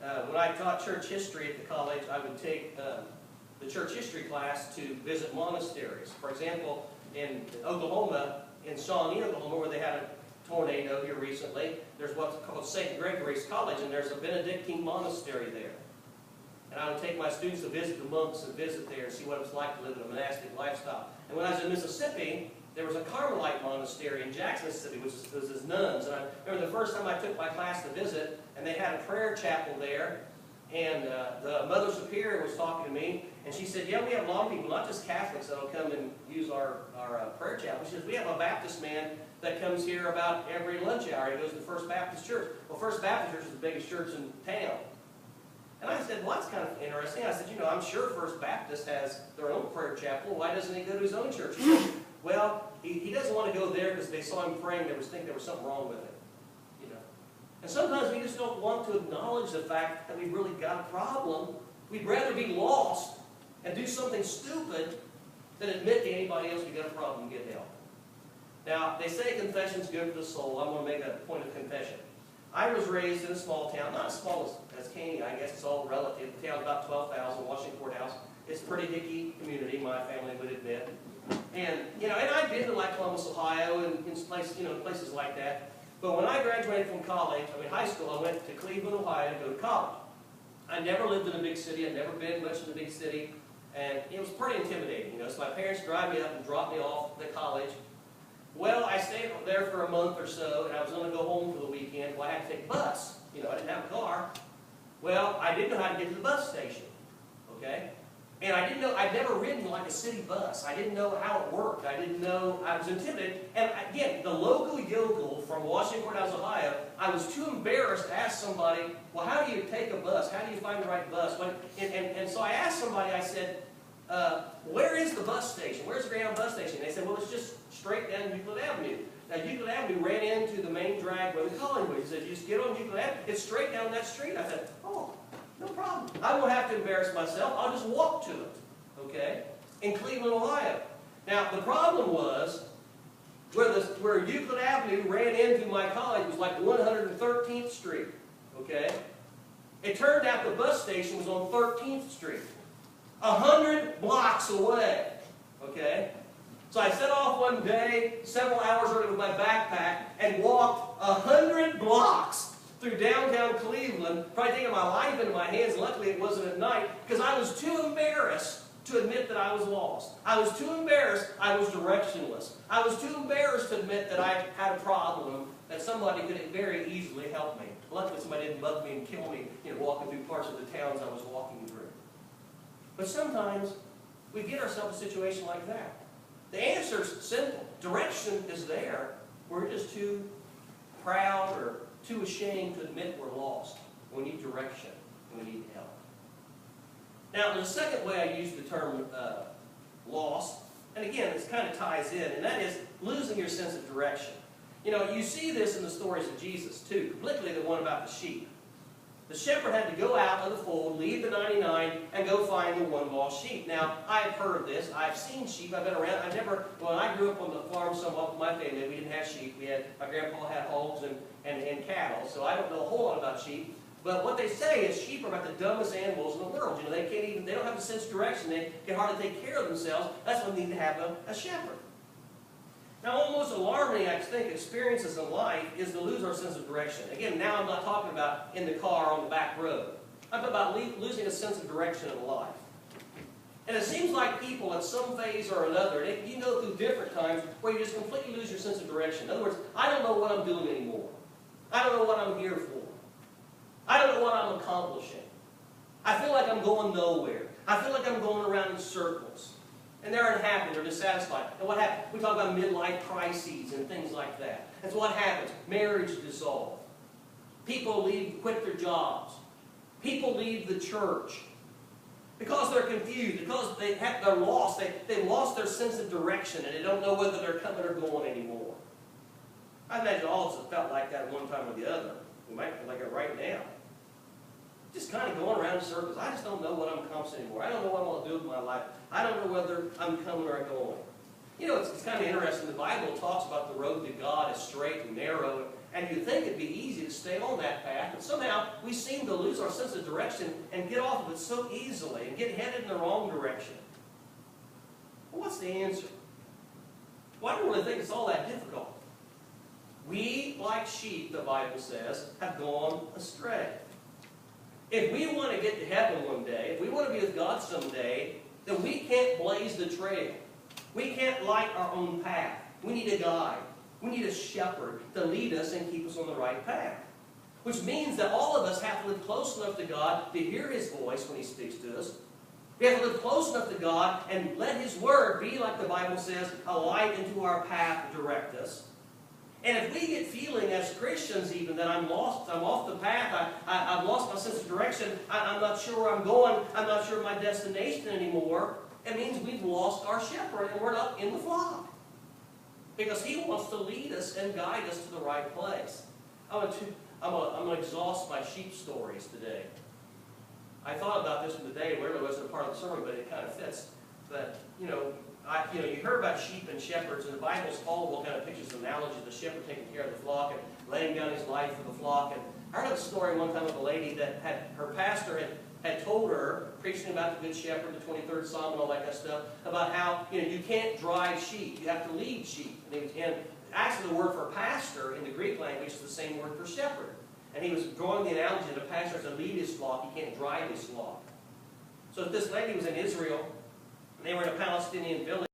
when I taught church history at the college, I would take the church history class to visit monasteries. For example, in Oklahoma, in Shawnee, Oklahoma, where they had a tornado here recently, there's what's called St. Gregory's College, and there's a Benedictine monastery there. And I would take my students to visit the monks and visit there and see what it was like to live in a monastic lifestyle. And when I was in Mississippi, there was a Carmelite monastery in Jackson, Mississippi, which was his nuns. And I remember the first time I took my class to visit, and they had a prayer chapel there, and the Mother Superior was talking to me, and she said, yeah, we have a lot of people, not just Catholics, that will come and use our prayer chapel. She says, we have a Baptist man that comes here about every lunch hour. He goes to the First Baptist Church. Well, First Baptist Church is the biggest church in town. And I said, well, that's kind of interesting. I said, you know, I'm sure First Baptist has their own prayer chapel. Why doesn't he go to his own church? He said, well, he doesn't want to go there because they saw him praying. They think there was something wrong with him. You know. And sometimes we just don't want to acknowledge the fact that we've really got a problem. We'd rather be lost and do something stupid than admit to anybody else we've got a problem and get help. Now, they say confession's good for the soul. I'm going to make a point of confession. I was raised in a small town, not as small as Caney, I guess it's all relative. The town's about 12,000, Washington Courthouse. It's a pretty hicky community, my family would admit. And, you know, and I've been to like Columbus, Ohio, and in places like that. But when I graduated from college, high school, I went to Cleveland, Ohio to go to college. I never lived in a big city. I'd never been much in a big city. And it was pretty intimidating, you know. So my parents drive me up and drop me off at college. Well, I stayed there for a month or so, and I was going to go home for the weekend. Well, I had to take a bus. You know, I didn't have a car. Well, I didn't know how to get to the bus station, okay? And I didn't know, I'd never ridden like a city bus. I didn't know how it worked. I didn't know, I was intimidated. And again, the local yokel from Washington Courthouse, Ohio, I was too embarrassed to ask somebody, well, how do you take a bus? How do you find the right bus? And so I asked somebody, I said, where is the bus station? Where's the Greyhound bus station? They said, well, it's just straight down Euclid Avenue. Now, Euclid Avenue ran into the main dragway of Collingwood. He said, you just get on Euclid Avenue. It's straight down that street. I said, oh, no problem. I won't have to embarrass myself. I'll just walk to it, okay, in Cleveland, Ohio. Now, the problem was where Euclid Avenue ran into my college was like 113th Street, okay? It turned out the bus station was on 13th Street. 100 blocks away, okay? So I set off one day, several hours early with my backpack, and walked 100 blocks through downtown Cleveland, probably taking my life into my hands. Luckily, it wasn't at night, because I was too embarrassed to admit that I was lost. I was too embarrassed I was directionless. I was too embarrassed to admit that I had a problem, that somebody could very easily help me. Luckily, somebody didn't bug me and kill me, you know, walking through parts of the towns I was walking through. But sometimes we get ourselves in a situation like that. The answer's simple. Direction is there. We're just too proud or too ashamed to admit we're lost. We need direction and we need help. Now, there's a second way I use the term lost, and again, this kind of ties in, and that is losing your sense of direction. You know, you see this in the stories of Jesus too, particularly the one about the sheep. The shepherd had to go out of the fold, leave the 99, and go find the one lost sheep. Now, I've heard this. I've seen sheep. I've been around. When I grew up on the farm somewhat with my family, we didn't have sheep. My grandpa had hogs and cattle, so I don't know a whole lot about sheep. But what they say is sheep are about the dumbest animals in the world. You know, they don't have a sense of direction. They can hardly take care of themselves. That's why they need to have a shepherd. Now, almost alarming, I think, experiences in life is to lose our sense of direction. Again, now I'm not talking about in the car on the back road. I'm talking about losing a sense of direction in life. And it seems like people at some phase or another, you know through different times, where you just completely lose your sense of direction. In other words, I don't know what I'm doing anymore. I don't know what I'm here for. I don't know what I'm accomplishing. I feel like I'm going nowhere. I feel like I'm going around in circles. And they're unhappy, they're dissatisfied. And what happens? We talk about midlife crises and things like that. That's what happens. Marriage dissolves. People quit their jobs. People leave the church. Because they're confused, because they're lost. They've lost their sense of direction and they don't know whether they're coming or going anymore. I imagine all of us have felt like that at one time or the other. We might feel like it right now. Just kind of going around in circles. I just don't know what I'm accomplishing anymore. I don't know what I'm going to do with my life. I don't know whether I'm coming or I'm going. You know, it's kind of interesting. The Bible talks about the road to God is straight and narrow. And you'd think it'd be easy to stay on that path, but somehow we seem to lose our sense of direction and get off of it so easily and get headed in the wrong direction. Well, what's the answer? Well, I don't really think it's all that difficult. We, like sheep, the Bible says, have gone astray. If we want to get to heaven one day, if we want to be with God someday, then we can't blaze the trail. We can't light our own path. We need a guide. We need a shepherd to lead us and keep us on the right path. Which means that all of us have to live close enough to God to hear His voice when He speaks to us. We have to live close enough to God and let His Word be, like the Bible says, a light into our path to direct us. And if we get feeling as Christians even that I'm lost, I'm off the path, I've lost my sense of direction, I'm not sure where I'm going, I'm not sure of my destination anymore, it means we've lost our shepherd and we're not in the flock. Because He wants to lead us and guide us to the right place. I'm going to exhaust my sheep stories today. I thought about this one today. It really wasn't a part of the sermon, but it kind of fits. But, you heard about sheep and shepherds, and the Bible's full of all kind of pictures and analogies of the shepherd taking care of the flock and laying down his life for the flock. And I heard a story one time of a lady that her pastor had told her, preaching about the Good Shepherd, the 23rd Psalm and all that kind of stuff, about how you can't drive sheep, you have to lead sheep. And actually the word for pastor in the Greek language is the same word for shepherd. And he was drawing the analogy that a pastor has to lead his flock, he can't drive his flock. So this lady was in Israel, and they were in a Palestinian village.